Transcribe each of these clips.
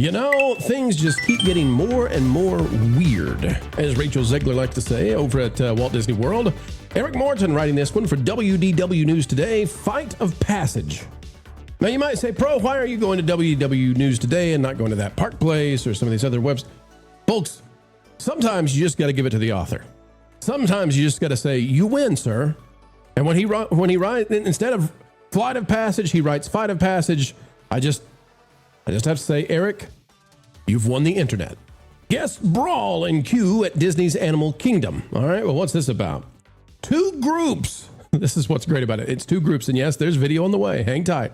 You know, things just keep getting more and more weird, as Rachel Zegler likes to say over at Walt Disney World. Eric Morton writing this one for WDW News Today, Fight of Passage. Now you might say, Pro, why are you going to WDW News Today and not going to that Park Place or some of these other webs? Folks, sometimes you just got to give it to the author. Sometimes you just got to say, you win, sir. And when he writes, instead of Flight of Passage, he writes Fight of Passage. I just have to say, Eric, you've won the internet. Guess Brawl and Q at Disney's Animal Kingdom. All right, well, what's this about? Two groups. This is what's great about it. It's two groups, and yes, there's video on the way. Hang tight.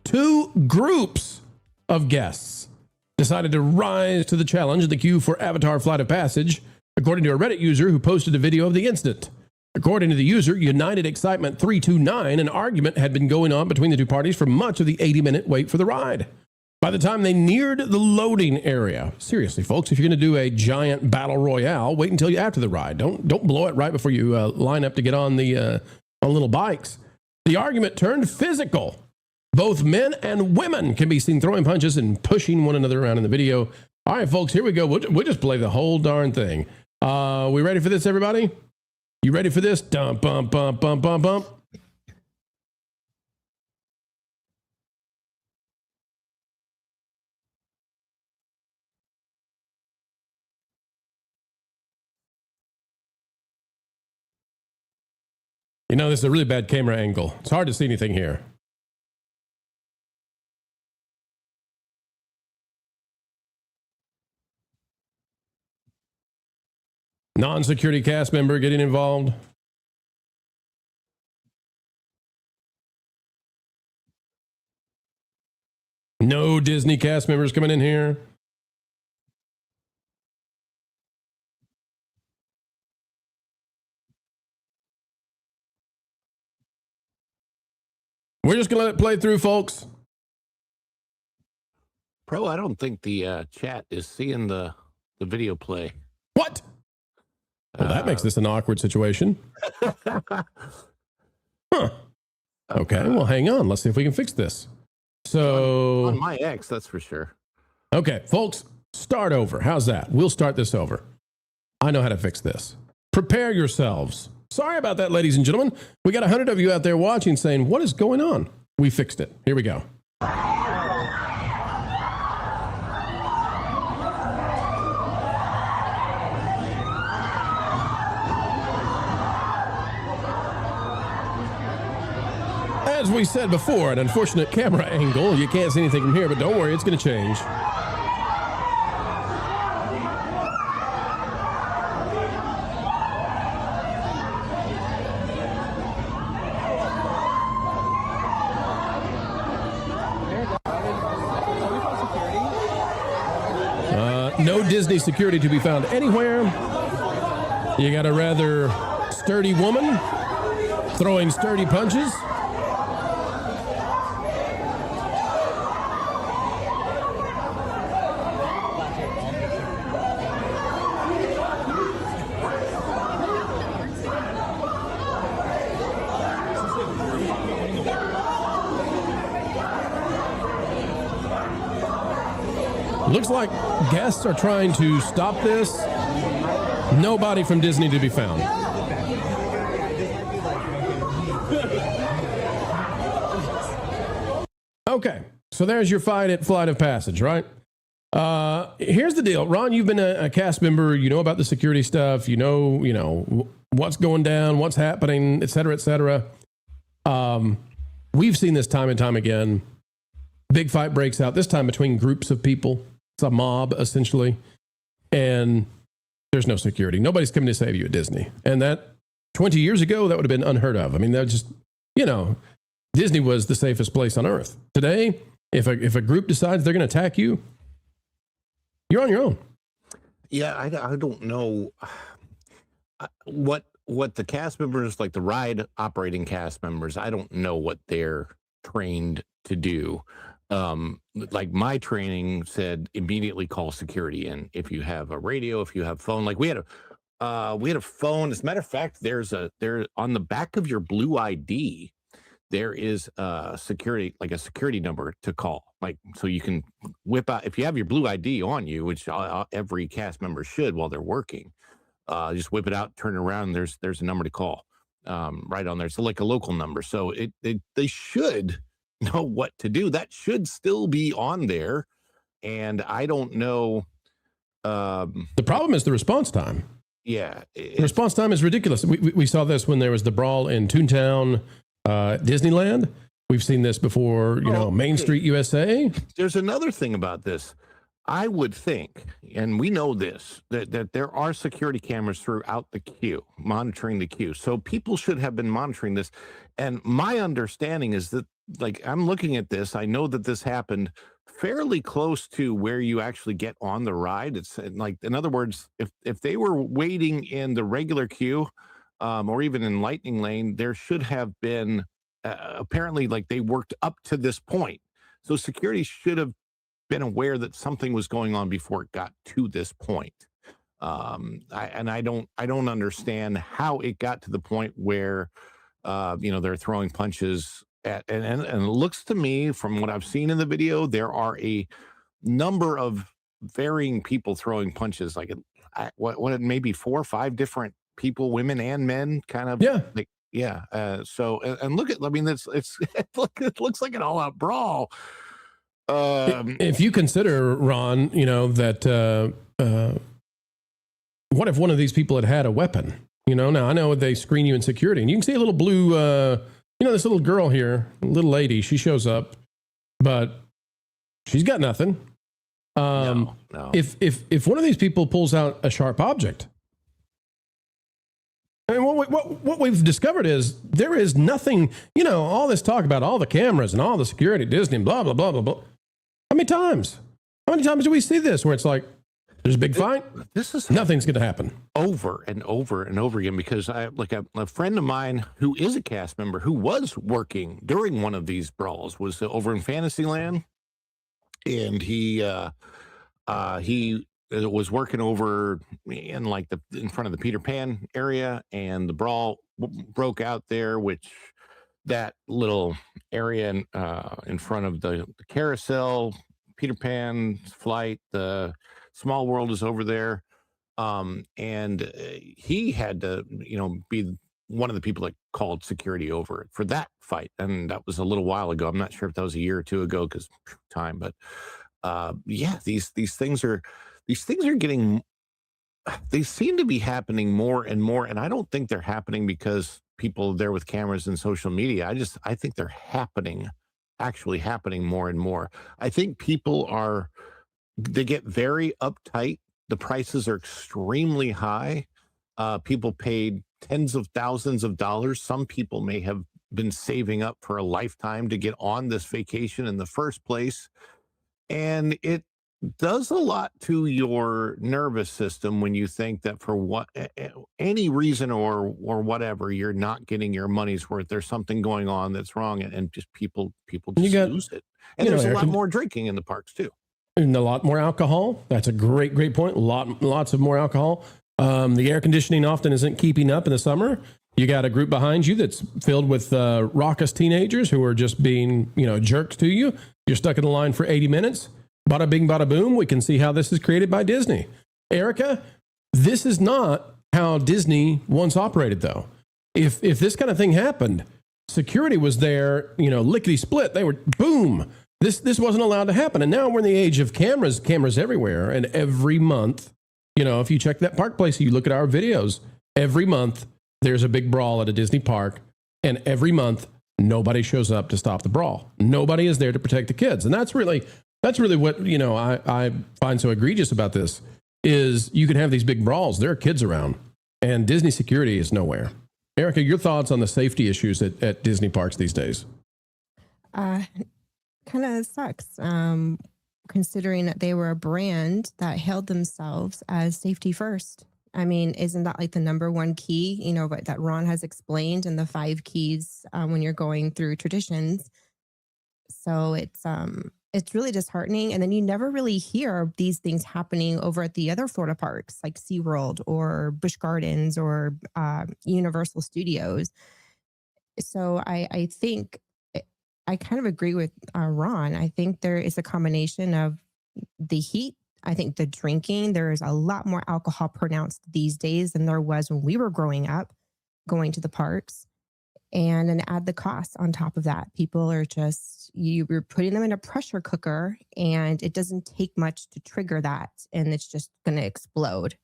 Two groups of guests decided to rise to the challenge in the queue for Avatar Flight of Passage, according to a Reddit user who posted a video of the incident. According to the user, United Excitement 329, an argument had been going on between the two parties for much of the 80-minute wait for the ride. By the time they neared the loading area, seriously, folks, if you're going to do a giant battle royale, wait until you're after the ride. Don't blow it right before you line up to get on the on little bikes. The argument turned physical. Both men and women can be seen throwing punches and pushing one another around in the video. All right, folks, here we go. We'll just play the whole darn thing. We ready for this, everybody? You ready for this? Dump, bump, bump, bump, bump, bump. You know, this is a really bad camera angle. It's hard to see anything here. Non-security cast member getting involved. No Disney cast members coming in here. We're just going to let it play through, folks. Pro, I don't think the chat is seeing the video play. What? Well, that makes this an awkward situation. Huh. Okay, well, hang on. Let's see if we can fix this. So on my X, that's for sure. Okay, folks, start over. How's that? We'll start this over. I know how to fix this. Prepare yourselves. Sorry about that, ladies and gentlemen. We got 100 of you out there watching saying, what is going on? We fixed it. Here we go. As we said before, an unfortunate camera angle. You can't see anything from here, but don't worry, it's going to change. No Disney security to be found anywhere. You got a rather sturdy woman throwing sturdy punches. Looks like guests are trying to stop this. Nobody from Disney to be found. Okay, so there's your fight at Flight of Passage, right? Here's the deal. Ron, you've been a cast member. You know about the security stuff. You know what's going down, what's happening, et cetera, et cetera. We've seen this time and time again. Big fight breaks out, this time between groups of people. It's a mob, essentially. And there's no security. Nobody's coming to save you at Disney. And that 20 years ago, that would have been unheard of. I mean, that just, Disney was the safest place on earth. Today, if a group decides they're going to attack you, you're on your own. Yeah, I don't know what the cast members, like the ride operating cast members, I don't know what they're trained to do. Like my training said, immediately call security in if you have a radio, if you have phone. Like we had a phone. As a matter of fact, there on the back of your blue ID, there is a security number to call. Like, so you can whip out, if you have your blue ID on you, which every cast member should while they're working, just whip it out, turn it around, and there's a number to call right on there. So like a local number. So they should know what to do. That should still be on there. And I don't know. The problem is the response time. Yeah. The response time is ridiculous. We saw this when there was the brawl in Toontown, Disneyland. We've seen this before, Main Street USA. There's another thing about this. I would think, and we know this, that there are security cameras throughout the queue, monitoring the queue. So people should have been monitoring this. And my understanding is that, like, I'm looking at this, I know that this happened fairly close to where you actually get on the ride. It's like, in other words, if they were waiting in the regular queue, or even in Lightning Lane, there should have been, apparently, like, they worked up to this point. So security should have been aware that something was going on before it got to this point. I don't understand how it got to the point where, they're throwing punches at, and it looks to me, from what I've seen in the video, there are a number of varying people throwing punches, like what maybe 4 or 5 different people, women and men, kind of. Yeah. Like, yeah. So, and look at, I mean, it looks like an all-out brawl. If you consider, Ron, that what if one of these people had had a weapon? Now I know they screen you in security, and you can see a little blue, this little girl here, little lady, she shows up, but she's got nothing. No. If one of these people pulls out a sharp object, I mean, what we've discovered is there is nothing, all this talk about all the cameras and all the security at Disney, blah, blah, blah, blah, blah. How many times do we see this where it's like, there's a big fight, nothing's going to happen? Over and over and over again, because a friend of mine who is a cast member who was working during one of these brawls was over in Fantasyland, and he was working over in in front of the Peter Pan area, and the brawl broke out there, which that little area in front of the carousel, Peter Pan flight, the Small World is over there. And he had to, be one of the people that called security over for that fight. And that was a little while ago. I'm not sure if that was a year or two ago, because time, but these things are getting, they seem to be happening more and more. And I don't think they're happening because people there with cameras and social media. I think they're actually happening more and more. I think people they get very uptight. The prices are extremely high. People paid tens of thousands of dollars. Some people may have been saving up for a lifetime to get on this vacation in the first place. And it does a lot to your nervous system when you think that for any reason or whatever, you're not getting your money's worth. There's something going on that's wrong, and just people just lose it. And there's a lot more drinking in the parks too. And a lot more alcohol. That's a great point. Lots of more alcohol. The air conditioning often isn't keeping up in the summer. You got a group behind you that's filled with raucous teenagers who are just being, jerks to you. You're stuck in the line for 80 minutes. Bada bing, bada boom. We can see how this is created by Disney. Erika, this is not how Disney once operated, though. If this kind of thing happened, security was there, lickety split. They were boom. This wasn't allowed to happen. And now we're in the age of cameras everywhere. And every month, if you check that park place, you look at our videos, every month there's a big brawl at a Disney park. And every month, nobody shows up to stop the brawl. Nobody is there to protect the kids. And that's really what, I find so egregious about this is you can have these big brawls. There are kids around and Disney security is nowhere. Erika, your thoughts on the safety issues at Disney parks these days? Kind of sucks, considering that they were a brand that held themselves as safety first. I mean, isn't that like the number one key, that Ron has explained in the 5 keys when you're going through traditions? So it's really disheartening. And then you never really hear these things happening over at the other Florida parks like SeaWorld or Busch Gardens or Universal Studios. So I think I kind of agree with Ron. I think there is a combination of the heat. I think the drinking, there is a lot more alcohol pronounced these days than there was when we were growing up, going to the parks. And then add the cost on top of that. People are just, you're putting them in a pressure cooker and it doesn't take much to trigger that. And it's just going to explode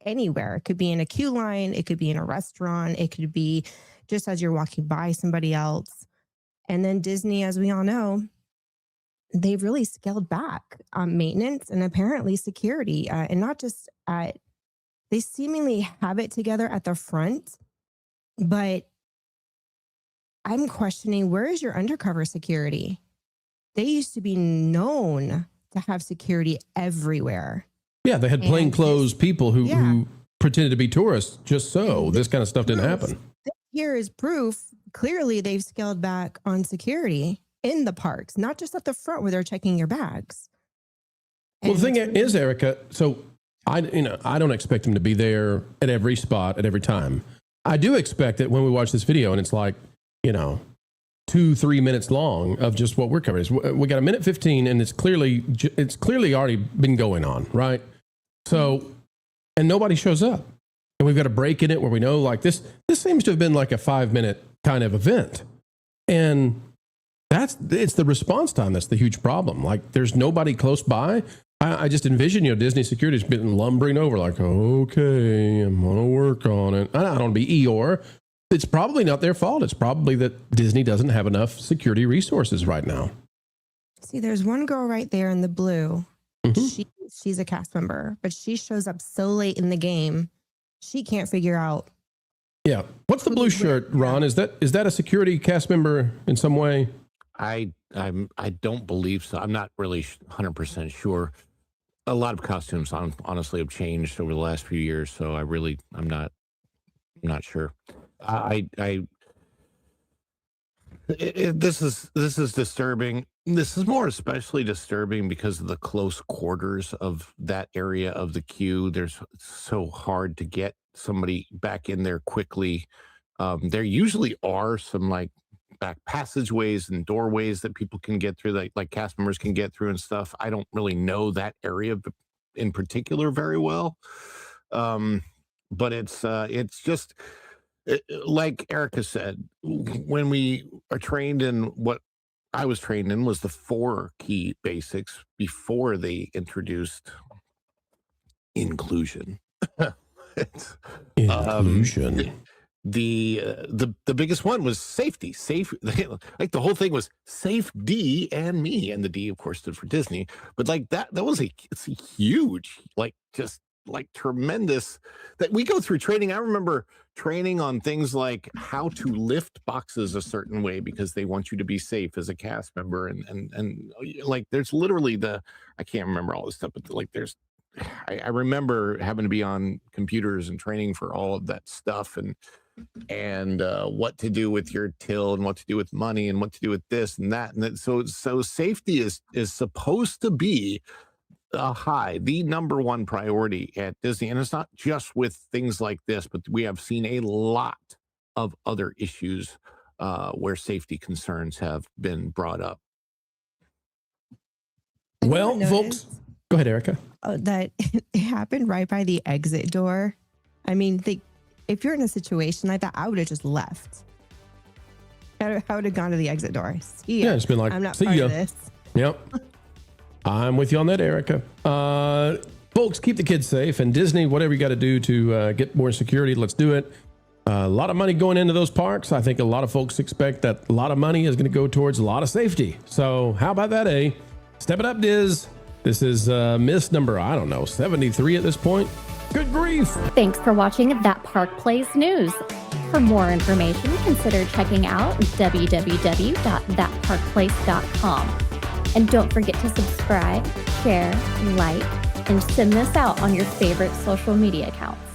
anywhere. It could be in a queue line. It could be in a restaurant. It could be just as you're walking by somebody else. And then Disney, as we all know, they've really scaled back on maintenance and apparently security. And not just they seemingly have it together at the front, but I'm questioning, where is your undercover security? They used to be known to have security everywhere. Yeah, they had plainclothes people who pretended to be tourists just so this kind of stuff didn't happen. Here is proof. Clearly, they've scaled back on security in the parks, not just at the front where they're checking your bags. Well, the thing is, Erika, so I don't expect them to be there at every spot at every time. I do expect that when we watch this video and it's like, 2-3 minutes long of just what we're covering. We got 1:15 and it's clearly already been going on, right? So, and nobody shows up. And we've got a break in it where we know like this seems to have been like a 5-minute kind of event. And it's the response time that's the huge problem. Like there's nobody close by. I just envision, Disney security's been lumbering over like, okay, I'm going to work on it. I don't want to be Eeyore. It's probably not their fault. It's probably that Disney doesn't have enough security resources right now. See, there's one girl right there in the blue. Mm-hmm. She's a cast member, but she shows up so late in the game. She can't figure out. Yeah. What's the blue shirt, Ron? Is that a security cast member in some way? I don't believe so. I'm not really 100% sure. A lot of costumes honestly have changed over the last few years, so I'm not sure. This is disturbing. This is more especially disturbing because of the close quarters of that area of the queue. It's so hard to get somebody back in there quickly. There usually are some like back passageways and doorways that people can get through, like cast members can get through and stuff. I don't really know that area in particular very well, but it's just. Like Erika said, when we are trained in what I was trained in was the 4 key basics before they introduced inclusion. Inclusion. The biggest one was safety. Like the whole thing was safe D and me, and the D of course stood for Disney. But like that was it's a huge, like just like tremendous that we go through training. I remember training on things like how to lift boxes a certain way because they want you to be safe as a cast member, and like there's literally I can't remember all this stuff, but like I remember having to be on computers and training for all of that stuff and what to do with your till and what to do with money and what to do with this and that. And so safety is supposed to be the number one priority at Disney. And it's not just with things like this, but we have seen a lot of other issues where safety concerns have been brought up. Well, folks, go ahead, Erika. That it happened right by the exit door. I mean, if you're in a situation like that, I would have just left. I would have gone to the exit door. Yeah, it's been like, I'm not part of this. Yep. I'm with you on that, Erika. Folks, keep the kids safe. And Disney, whatever you got to do to get more security, let's do it. A lot of money going into those parks. I think a lot of folks expect that a lot of money is going to go towards a lot of safety. So how about that, eh? Step it up, Diz. This is miss number, 73 at this point. Good grief. Thanks for watching That Park Plays News. For more information, consider checking out www.thatparkplace.com. And don't forget to subscribe, share, like, and send this out on your favorite social media accounts.